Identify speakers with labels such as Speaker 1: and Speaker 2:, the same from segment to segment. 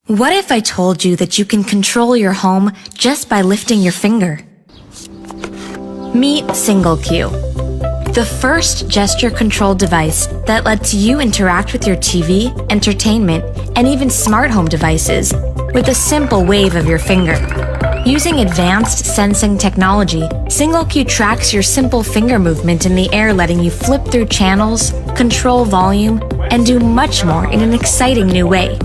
Speaker 1: What if I told you that you can control your home just by lifting your finger? Meet singlecue, the first gesture-controlled device that lets you interact with your TV, entertainment, and even smart home devices with a simple wave of your finger. Using advanced sensing technology, singlecue tracks your simple finger movement in the air, letting you flip through channels, control volume, and do much more in an exciting new way.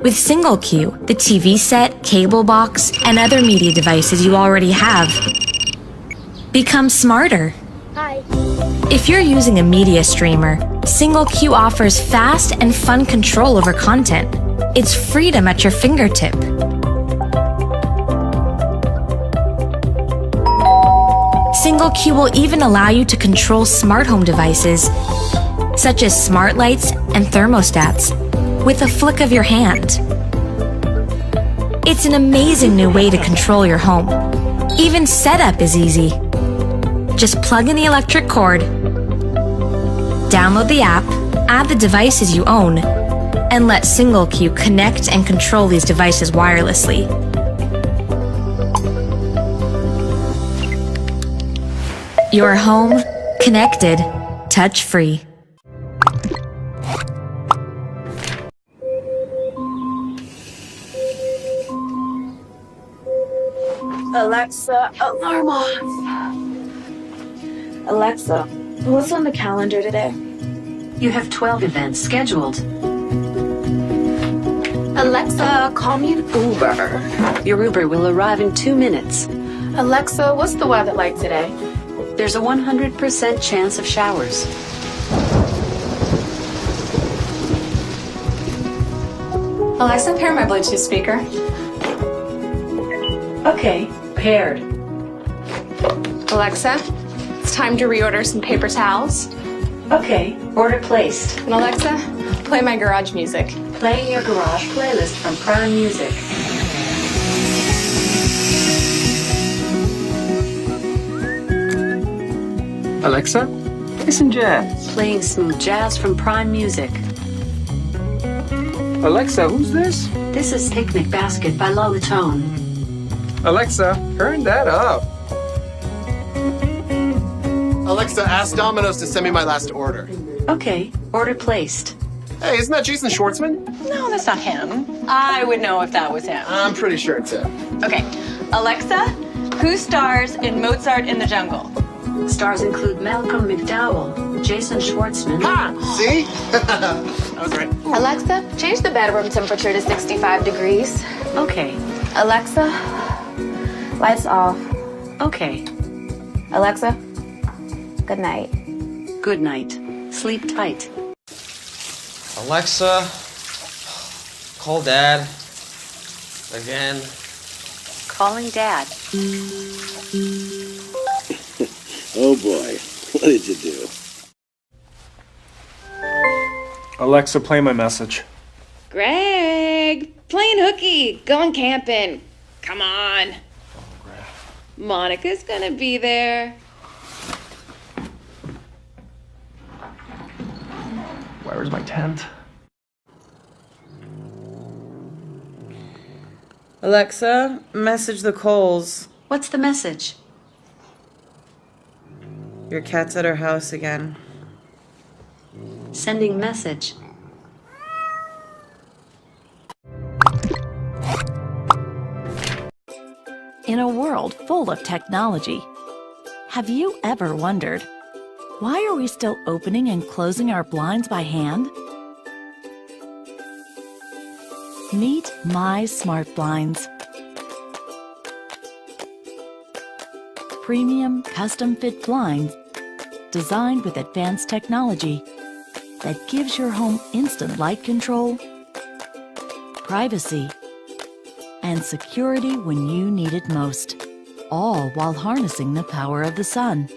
Speaker 1: With singlecue, the TV set, cable box, and other media devices you already have become smarter.
Speaker 2: Hi.
Speaker 1: If you're using a media streamer, singlecue offers fast and fun control over content. It's freedom at your fingertip. Singlecue will even allow you to control smart home devices, such as smart lights and thermostats, with a flick of your hand. It's an amazing new way to control your home. Even setup is easy. Just plug in the electric cord, download the app, add the devices you own, and let singlecue connect and control these devices wirelessly. Your home, connected, touch-free.
Speaker 2: Alexa, alarm off. Alexa, what's on the calendar today?
Speaker 3: You have 12 events scheduled.
Speaker 2: Alexa, call me an Uber.
Speaker 3: Your Uber will arrive in 2 minutes.
Speaker 2: Alexa, what's the weather like today?
Speaker 3: There's a 100% chance of showers.
Speaker 4: Alexa, pair my Bluetooth speaker.
Speaker 3: Okay, paired.
Speaker 4: Alexa, it's time to reorder some paper towels.
Speaker 3: Okay, order placed.
Speaker 4: And Alexa, play my garage music.
Speaker 3: Playing your garage playlist from Prime Music.
Speaker 5: Alexa, play some jazz.
Speaker 3: Playing smooth jazz from Prime Music.
Speaker 5: Alexa, who's this?
Speaker 3: This is Picnic Basket by Low Tone.
Speaker 5: Alexa, turn that up.
Speaker 6: Alexa, ask Domino's to send me my last order.
Speaker 3: Okay, order placed.
Speaker 6: Hey, isn't that Jason Schwartzman?
Speaker 7: No, that's not him. I would know if that was him.
Speaker 6: I'm pretty sure it's him.
Speaker 7: Okay, Alexa, who stars in Mozart in the Jungle?
Speaker 3: Stars include Malcolm McDowell, Jason Schwartzman.
Speaker 6: See? I was right.
Speaker 2: Alexa, change the bedroom temperature to 65 degrees.
Speaker 3: Okay,
Speaker 2: Alexa, lights off.
Speaker 3: okay.
Speaker 2: Alexa, good night.
Speaker 3: Good night. Sleep tight.
Speaker 8: Alexa, call Dad. Again.
Speaker 3: Calling Dad.
Speaker 9: Oh boy, what did you do?
Speaker 5: Alexa, play my message.
Speaker 10: Greg, playing hooky, going camping. Come on. Monica's gonna be there.
Speaker 5: Where's my tent?
Speaker 11: Alexa, message the Coles.
Speaker 3: What's the message?
Speaker 11: Your cat's at her house again.
Speaker 3: Sending message.
Speaker 12: In a world full of technology, have you ever wondered, why are we still opening and closing our blinds by hand? Meet MySmartBlinds. Premium custom-fit blinds designed with advanced technology that gives your home instant light control, privacy, and security when you need it most, all while harnessing the power of the sun.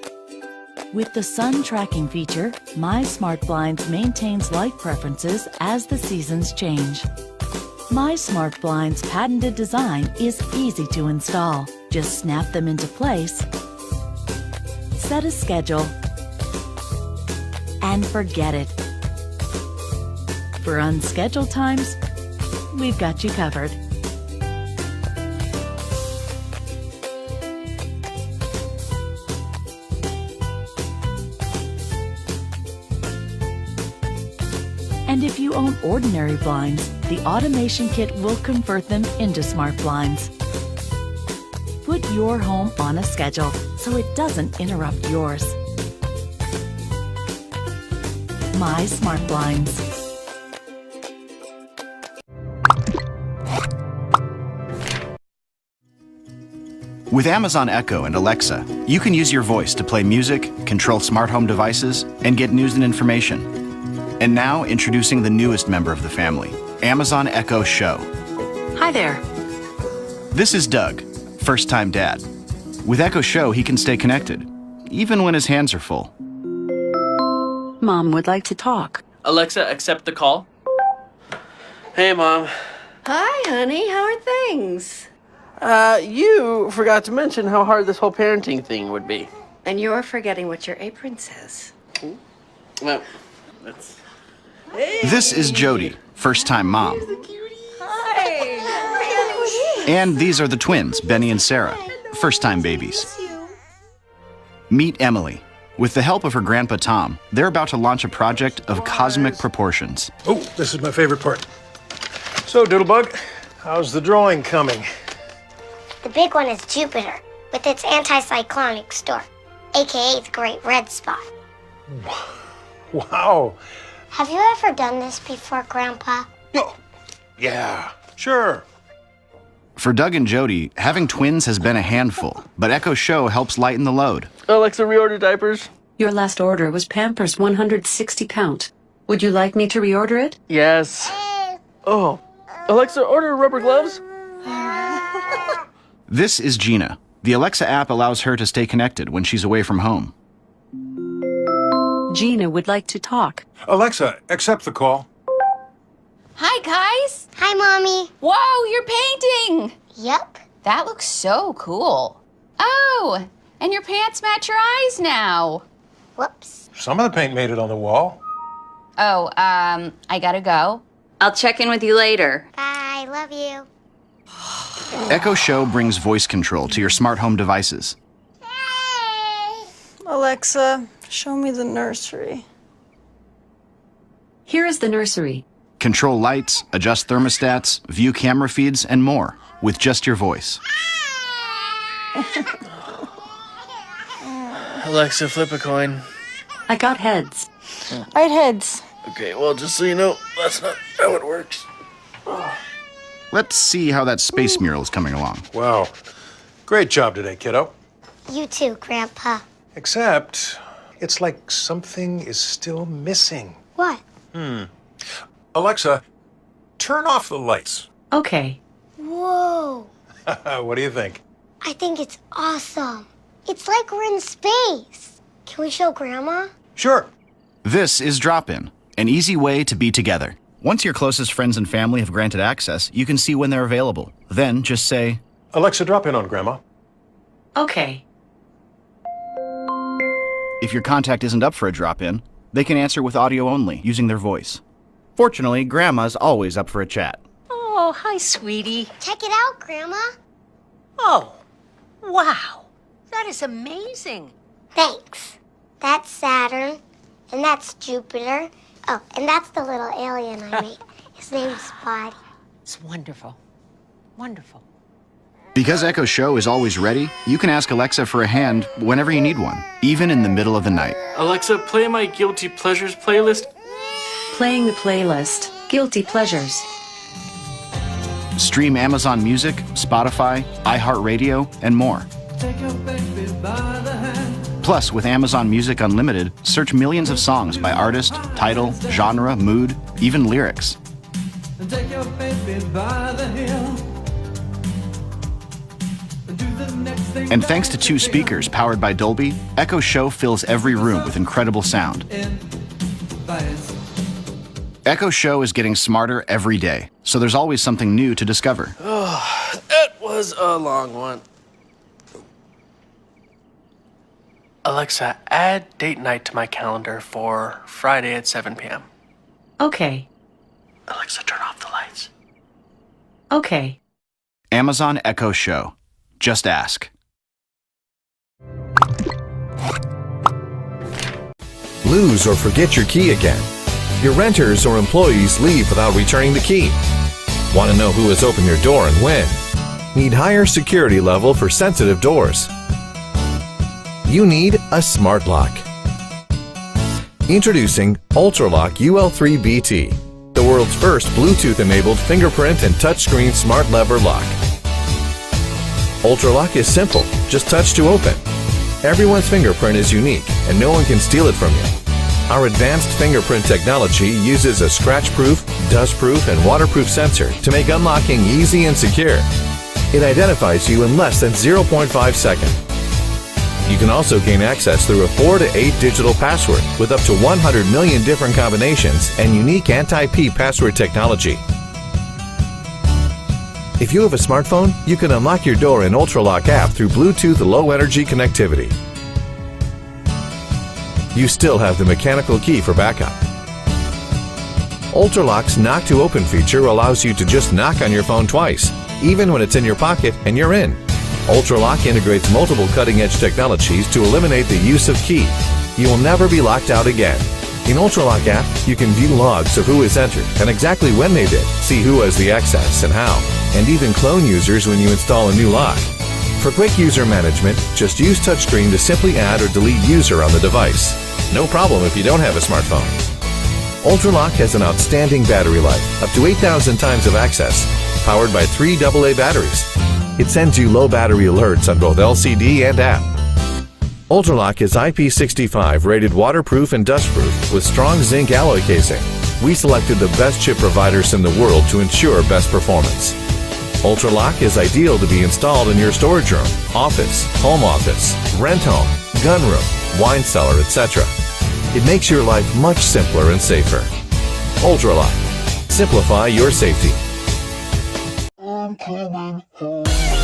Speaker 12: With the sun tracking feature, MySmartBlinds maintains light preferences as the seasons change. MySmartBlinds' patented design is easy to install. Just snap them into place, set a schedule, and forget it. For unscheduled times, we've got you covered. And if you own ordinary blinds, the automation kit will convert them into smart blinds. Put your home on a schedule so it doesn't interrupt yours. MySmartBlinds.
Speaker 13: With Amazon Echo and Alexa, you can use your voice to play music, control smart home devices, and get news and information. And now, introducing the newest member of the family, Amazon Echo Show.
Speaker 14: Hi there.
Speaker 13: This is Doug, first-time dad. With Echo Show, he can stay connected, even when his hands are full.
Speaker 14: Mom would like to talk.
Speaker 15: Alexa, accept the call. Hey, Mom.
Speaker 16: Hi, honey. How are things?
Speaker 15: You forgot to mention how hard this whole parenting thing would be.
Speaker 16: And you're forgetting what your apron says.
Speaker 15: Well, that's...
Speaker 13: This is Jody, first-time mom.
Speaker 16: Hi.
Speaker 13: And these are the twins, Benny and Sarah, first-time babies. Meet Emily. With the help of her grandpa Tom, they're about to launch a project of cosmic proportions.
Speaker 17: Oh, this is my favorite part. So, Doodlebug, how's the drawing coming?
Speaker 18: The big one is Jupiter, with its anticyclonic storm, aka the Great Red Spot.
Speaker 17: Wow.
Speaker 18: Have you ever done this before, Grandpa?
Speaker 17: Oh, yeah, sure.
Speaker 13: For Doug and Jody, having twins has been a handful, but Echo Show helps lighten the load.
Speaker 15: Alexa, reorder diapers.
Speaker 14: Your last order was Pampers 160 count. Would you like me to reorder it?
Speaker 15: Yes. Oh. Alexa, order rubber gloves.
Speaker 13: This is Gina. The Alexa app allows her to stay connected when she's away from home.
Speaker 14: Gina would like to talk.
Speaker 17: Alexa, accept the call.
Speaker 10: Hi, guys.
Speaker 18: Hi, Mommy.
Speaker 10: Whoa, you're painting.
Speaker 18: Yep.
Speaker 10: That looks so cool. Oh, and your pants match your eyes now.
Speaker 18: Whoops.
Speaker 17: Some of the paint made it on the wall.
Speaker 10: Oh, I gotta go.
Speaker 14: I'll check in with you later.
Speaker 18: Bye. Love you.
Speaker 13: Echo Show brings voice control to your smart home devices.
Speaker 11: Alexa, show me the nursery.
Speaker 14: Here is the nursery.
Speaker 13: Control lights, adjust thermostats, view camera feeds, and more with just your voice.
Speaker 15: Alexa, flip a coin.
Speaker 14: I got heads.
Speaker 11: Right, heads.
Speaker 15: Okay, well, just so you know, that's not how it works.
Speaker 13: Let's see how that space mural is coming along.
Speaker 17: Wow. Great job today, kiddo.
Speaker 18: You too, Grandpa.
Speaker 17: Except, it's like something is still missing.
Speaker 18: What?
Speaker 17: Alexa, turn off the lights.
Speaker 14: Okay.
Speaker 18: Whoa.
Speaker 17: What do you think?
Speaker 18: I think it's awesome. It's like we're in space. Can we show Grandma?
Speaker 17: Sure.
Speaker 13: This is Drop-In, an easy way to be together. Once your closest friends and family have granted access, you can see when they're available. Then just say,
Speaker 17: Alexa, drop in on Grandma.
Speaker 14: Okay.
Speaker 13: if your contact isn't up for a drop-in, they can answer with audio only, using their voice. Fortunately, Grandma's always up for a chat.
Speaker 16: Oh, hi, sweetie.
Speaker 18: Check it out, Grandma.
Speaker 16: Oh, wow. That is amazing.
Speaker 18: Thanks. That's Saturn, and that's Jupiter. Oh, and that's the little alien I made. His name's Spotty.
Speaker 16: It's wonderful. Wonderful.
Speaker 13: Because Echo Show is always ready, you can ask Alexa for a hand whenever you need one, even in the middle of the night.
Speaker 15: Alexa, play my Guilty Pleasures playlist.
Speaker 14: Playing the playlist, Guilty Pleasures.
Speaker 13: Stream Amazon Music, Spotify, iHeartRadio, and more. Plus, with Amazon Music Unlimited, search millions of songs by artist, title, genre, mood, even lyrics. And thanks to 2 speakers powered by Dolby, Echo Show fills every room with incredible sound. Echo Show is getting smarter every day, so there's always something new to discover.
Speaker 15: Oh, that was a long one. Alexa, add date night to my calendar for Friday at 7 p.m.
Speaker 14: Okay.
Speaker 15: Alexa, turn off the lights.
Speaker 16: Okay.
Speaker 13: Amazon Echo Show. Just ask.
Speaker 19: Lose or forget your key again. Your renters or employees leave without returning the key. Want to know who has opened your door and when? Need higher security level for sensitive doors. You need a smart lock. Introducing Ultraloq UL3 BT, the world's first Bluetooth-enabled fingerprint and touchscreen smart lever lock. Ultraloq is simple, just touch to open. Everyone's fingerprint is unique and no one can steal it from you. Our advanced fingerprint technology uses a scratch-proof, dust-proof, and waterproof sensor to make unlocking easy and secure. It identifies you in less than 0.5 seconds. You can also gain access through a 4 to 8 digital password with up to 100 million different combinations and unique anti-P password technology. If you have a smartphone, you can unlock your door in Ultraloq app through Bluetooth Low Energy connectivity. You still have the mechanical key for backup. Ultraloq's Knock to Open feature allows you to just knock on your phone twice, even when it's in your pocket and you're in. Ultraloq integrates multiple cutting-edge technologies to eliminate the use of key. You will never be locked out again. In Ultraloq app, you can view logs of who has entered and exactly when they did, see who has the access and how, and even clone users when you install a new lock. For quick user management, just use touchscreen to simply add or delete user on the device. No problem if you don't have a smartphone. Ultraloq has an outstanding battery life, up to 8,000 times of access, powered by 3 AA batteries. It sends you low battery alerts on both LCD and app. Ultraloq is IP65 rated waterproof and dustproof with strong zinc alloy casing. We selected the best chip providers in the world to ensure best performance. Ultraloq is ideal to be installed in your storage room, office, rent home, gun room, wine cellar, etc. It makes your life much simpler and safer. Ultraloq. Simplify your safety.
Speaker 18: I'm coming home.